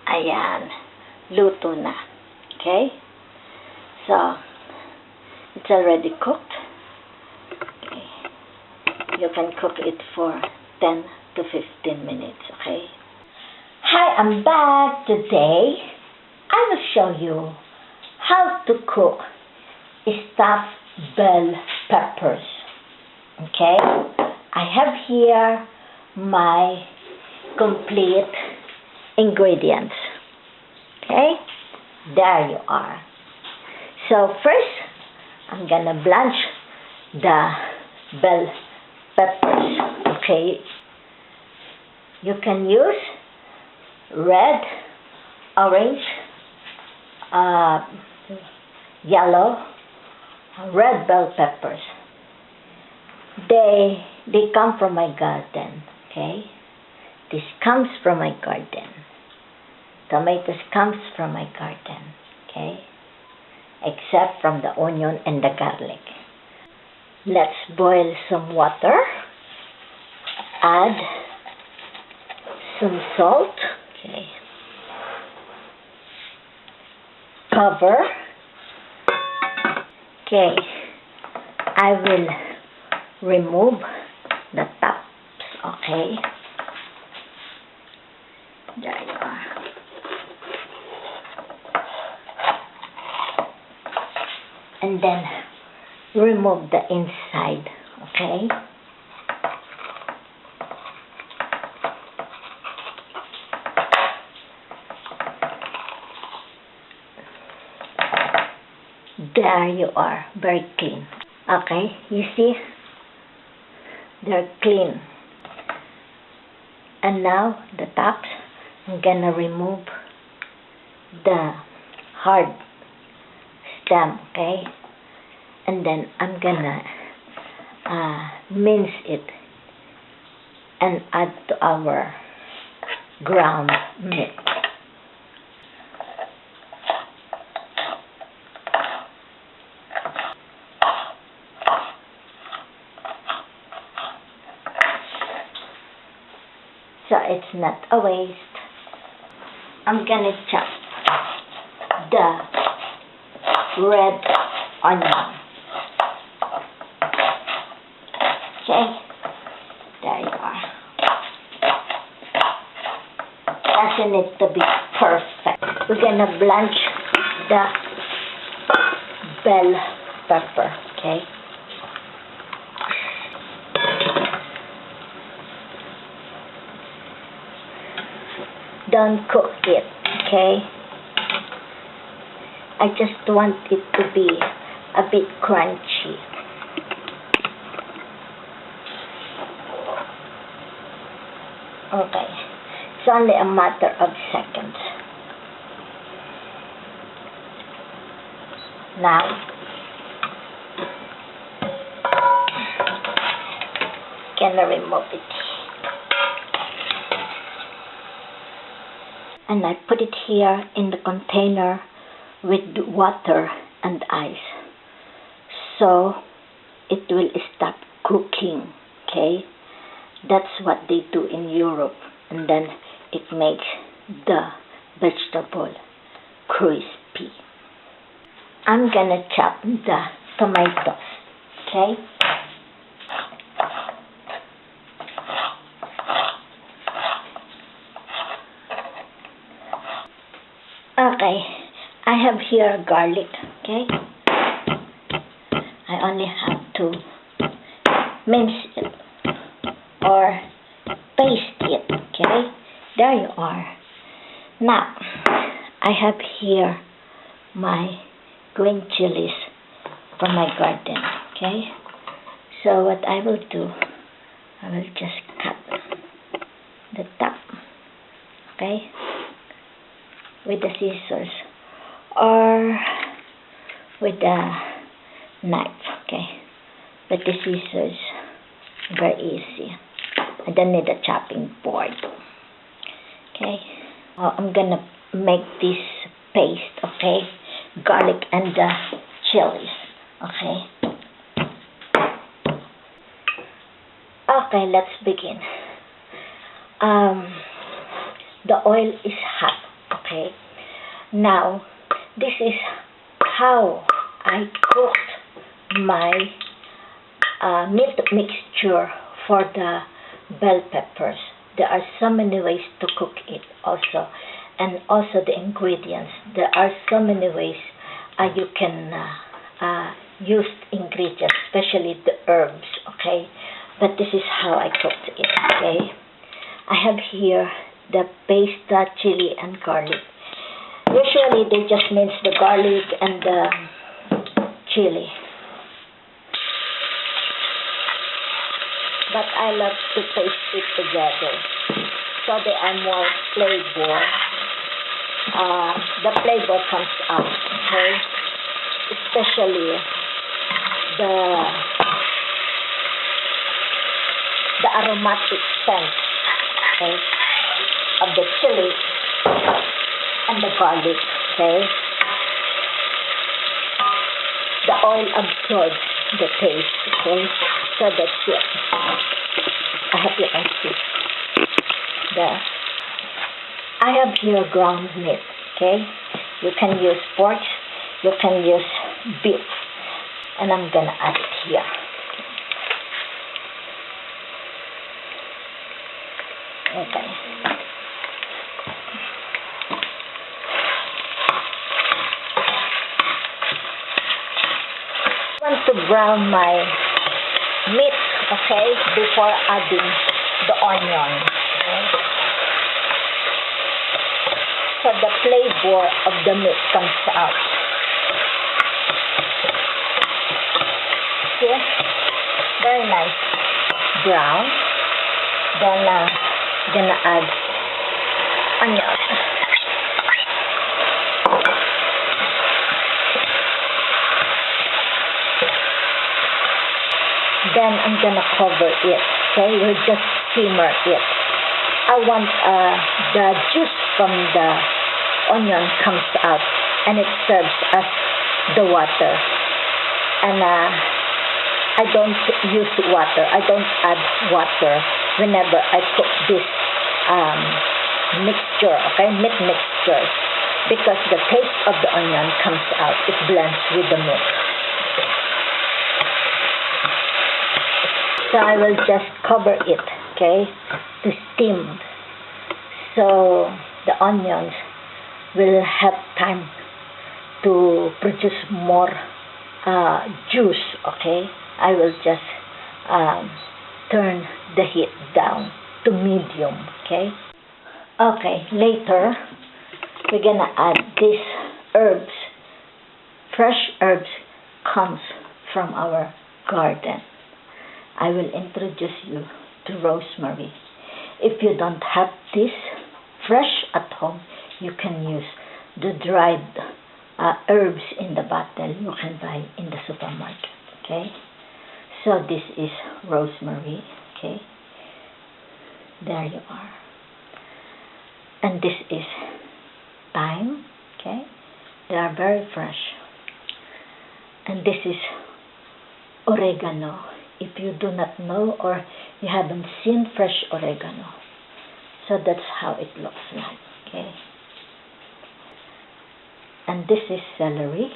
Ayan. Luto na. Okay? So, it's already cooked. Okay. You can cook it for 10 to 15 minutes. Okay? Hi, I'm back. Today, I will show you how to cook stuffed bell peppers. Okay? I have here my complete ingredients. Okay? There you are. So first, I'm gonna blanch the bell peppers. Okay? You can use red, orange, yellow, red bell peppers. They come from my garden. Okay? This comes from my garden. Tomatoes comes from my garden. Okay? Except from the onion and the garlic. Let's boil some water. Add some salt. Okay. Cover. Okay. I will remove the tops. Okay. There you are. And then remove the inside. Okay. There you are. Very clean. Okay. You see? They're clean. And now the tops, I'm gonna remove the hard stem, okay? And then I'm gonna mince it and add to our ground meat. So it's not a waste. I'm gonna chop the red onion. Okay, there you are. Doesn't need to be perfect. We're gonna blanch the bell pepper. Okay. Don't cook it, okay? I just want it to be a bit crunchy. Okay, it's only a matter of seconds. Now, gonna remove it. And I put it here in the container with water and ice. So it will stop cooking, okay? That's what they do in Europe. And then it makes the vegetable crispy. I'm gonna chop the tomatoes, okay? Okay, I have here garlic, okay? I only have to mince it or paste it, okay? There you are. Now, I have here my green chillies from my garden, okay? So what I will do, I will just cut the top, okay? With the scissors or with the knife, okay? But the scissors, very easy. I don't need a chopping board, okay? I'm gonna make this paste, okay? Garlic and the chilies, okay? Okay, let's begin. The oil is hot, Okay. Now, this is how I cooked my meat mixture for the bell peppers. There are so many ways to cook it also, and also the ingredients. There are so many ways you can use ingredients, especially the herbs. Okay, but this is how I cooked it. Okay, I have here the paste, chili, and garlic. Usually they just mince the garlic and the chili, but I love to paste it together so they are more flavor. The flavor comes out, okay? Especially the aromatic scent, okay, of the chili and the garlic, okay? The oil absorbs the taste, okay? So that's it. I hope you can see. There. I have here ground meat, okay? You can use pork, you can use beef, and I'm gonna add it here. Okay. I want to brown my meat, okay, before adding the onion. Okay? So the flavor of the meat comes out. See? Very nice brown. Then gonna add onion. Then I'm gonna cover it. Okay, we'll just simmer it. I want the juice from the onion comes out, and it serves as the water. And I don't use water. I don't add water whenever I cook this mixture, okay, meat mixture, because the taste of the onion comes out. It blends with the meat. So I will just cover it, okay, to steam. So the onions will have time to produce more juice, okay. I will just turn the heat down to medium, okay. Okay, later we're gonna add these herbs. Fresh herbs comes from our garden. I will introduce you to rosemary. If you don't have this fresh at home, you can use the dried herbs in the bottle you can buy in the supermarket, okay? So this is rosemary, okay? There you are. And this is thyme, okay? They are very fresh. And this is oregano. If you do not know or you haven't seen fresh oregano, so that's how it looks like, okay? And this is celery,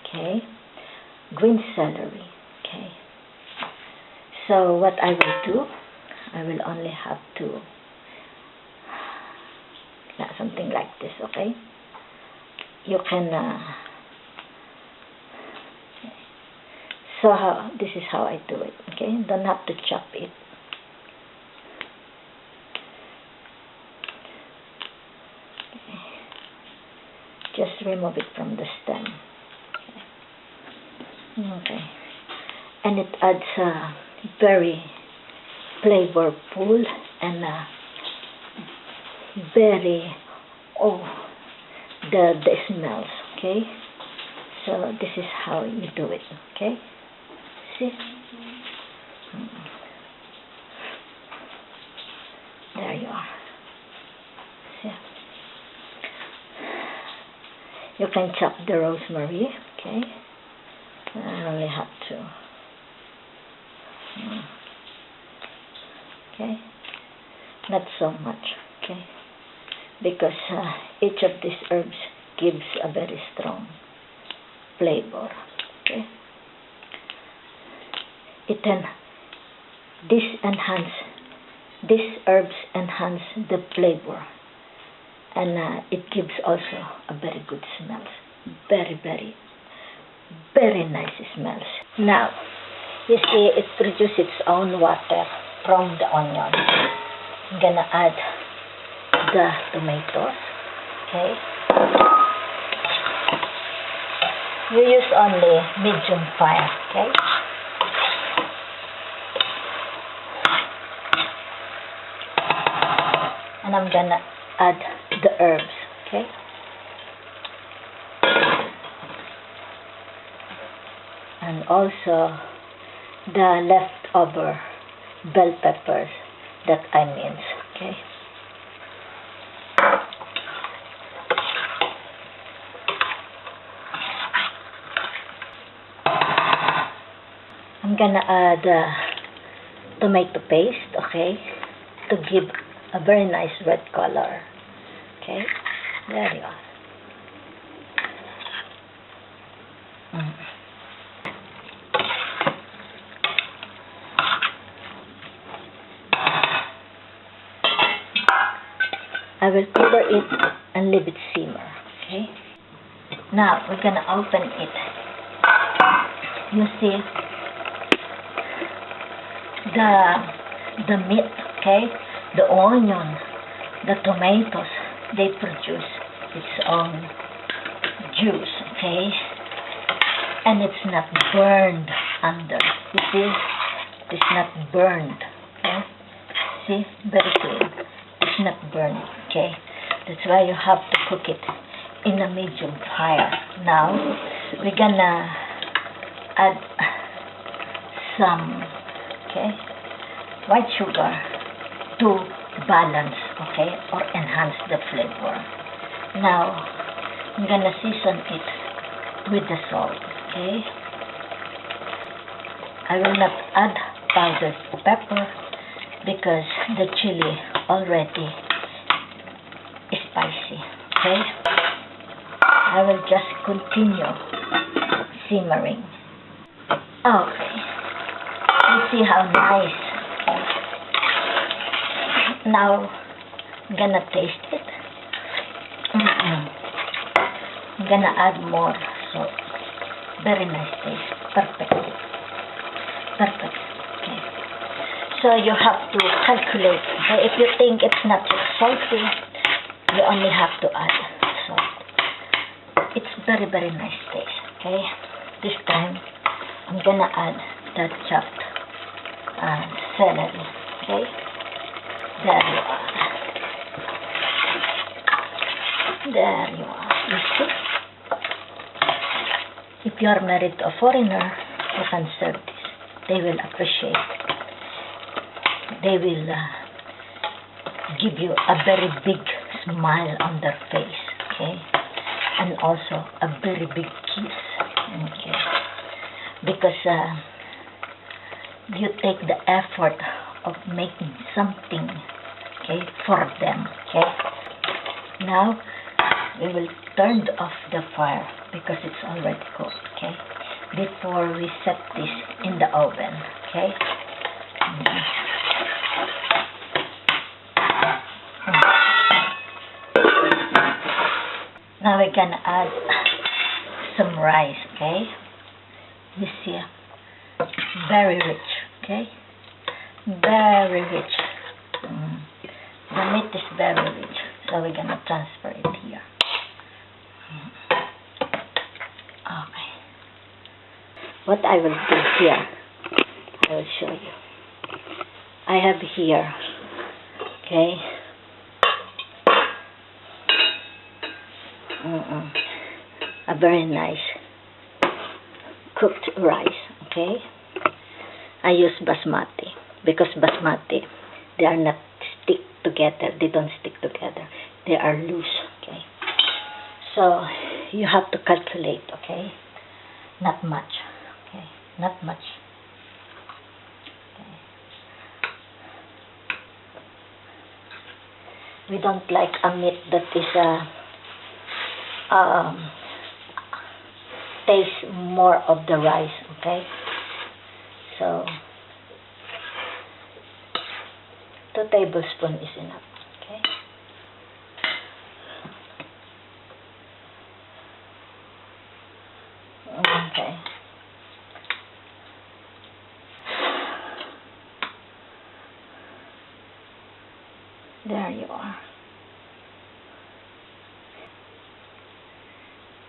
okay? Green celery, okay? So what I will do, I will only have to something like this, okay? You can so this is how I do it, okay? Don't have to chop it. Okay. Just remove it from the stem. Okay. And it adds a very flavorful and very the smells, okay? So this is how you do it, okay? See? There you are. See? You can chop the rosemary, okay? I only have to. Okay? Not so much, okay? because each of these herbs gives a very strong flavor. Okay, these herbs enhance the flavor, and it gives also a very good smell. Very, very, very nice smells. Now, you see, it produces its own water from the onion. I'm gonna add the tomatoes. Okay. You use only medium fire. Okay. And I'm gonna add the herbs. Okay. And also the leftover bell peppers that I minced. Okay. I'm gonna add tomato paste, okay, to give a very nice red color. Okay, there you are. I will cover it and leave it simmer. Okay. Now we're gonna open it. You see the meat, okay, the onion, the tomatoes, they produce its own juice, okay, and it's not burned under. You see, it's not burned. Okay, see, very clean. It's not burned. Okay, that's why you have to cook it in a medium fire. Now we're gonna add some, okay, white sugar to balance, okay, or enhance the flavor. Now I'm gonna season it with the salt. Okay, I will not add powdered pepper because the chili already is spicy. Okay, I will just continue simmering. Okay, you see how nice. Now I'm gonna taste it. I'm gonna add more salt. Very nice taste. Perfect. Perfect. Okay. So you have to calculate. Okay? If you think it's not salty, you only have to add salt. It's very, very nice taste. Okay. This time I'm gonna add that chopped celery. Okay. There you are. There you are. You see? If you are married to a foreigner, you can serve this. They will appreciate it. They will give you a very big smile on their face, okay? And also a very big kiss, okay? Because you take the effort of making something, okay, for them, okay? Now we will turn off the fire because it's already cooked, okay? Before we set this in the oven, okay? Now we're gonna add some rice, okay? You see, very rich, okay? Very rich. The meat is very rich, so we're gonna transfer it here. Okay. What I will do here, I will show you. I have here, okay, a very nice cooked rice, okay. I use basmati because basmati, they are not stick together. They don't stick together. They are loose, okay. So you have to calculate, okay. Not much, okay. Not much. Okay. We don't like a meat that is taste more of the rice, okay? So 2 tablespoons is enough, okay? Okay. There you are.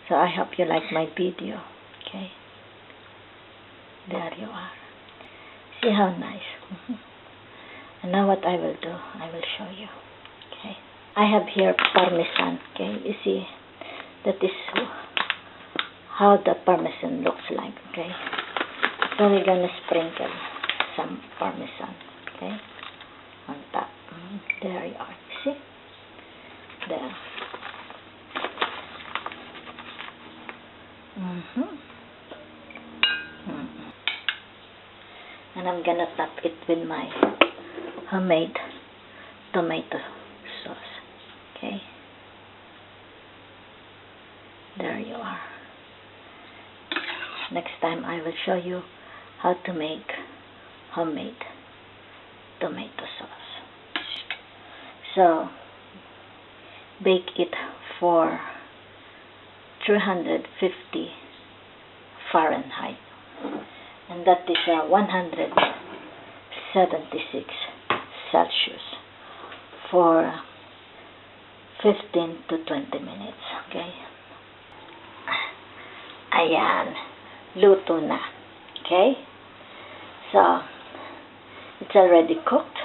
So I hope you like my video, okay? There you are. See how nice. And now what I will do, I will show you, okay? I have here parmesan, okay? You see, that is how the parmesan looks like, okay? So we're gonna sprinkle some parmesan, okay? On top. There you are. See? There. And I'm gonna top it with my homemade tomato sauce. Okay? There you are. Next time I will show you how to make homemade tomato sauce. So, bake it for 350 Fahrenheit, and that is 176 Celsius for 15 to 20 minutes, okay? Ayan, luto na, okay? So, it's already cooked.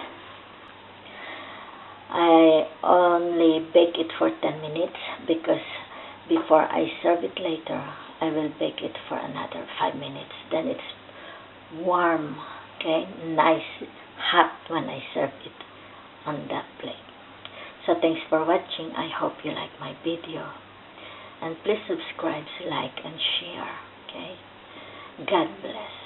I only bake it for 10 minutes because before I serve it later, I will bake it for another 5 minutes. Then it's warm, okay? Nice, hot when I serve it on that plate. So thanks for watching. I hope you like my video. And please subscribe, like, and share, okay? God bless.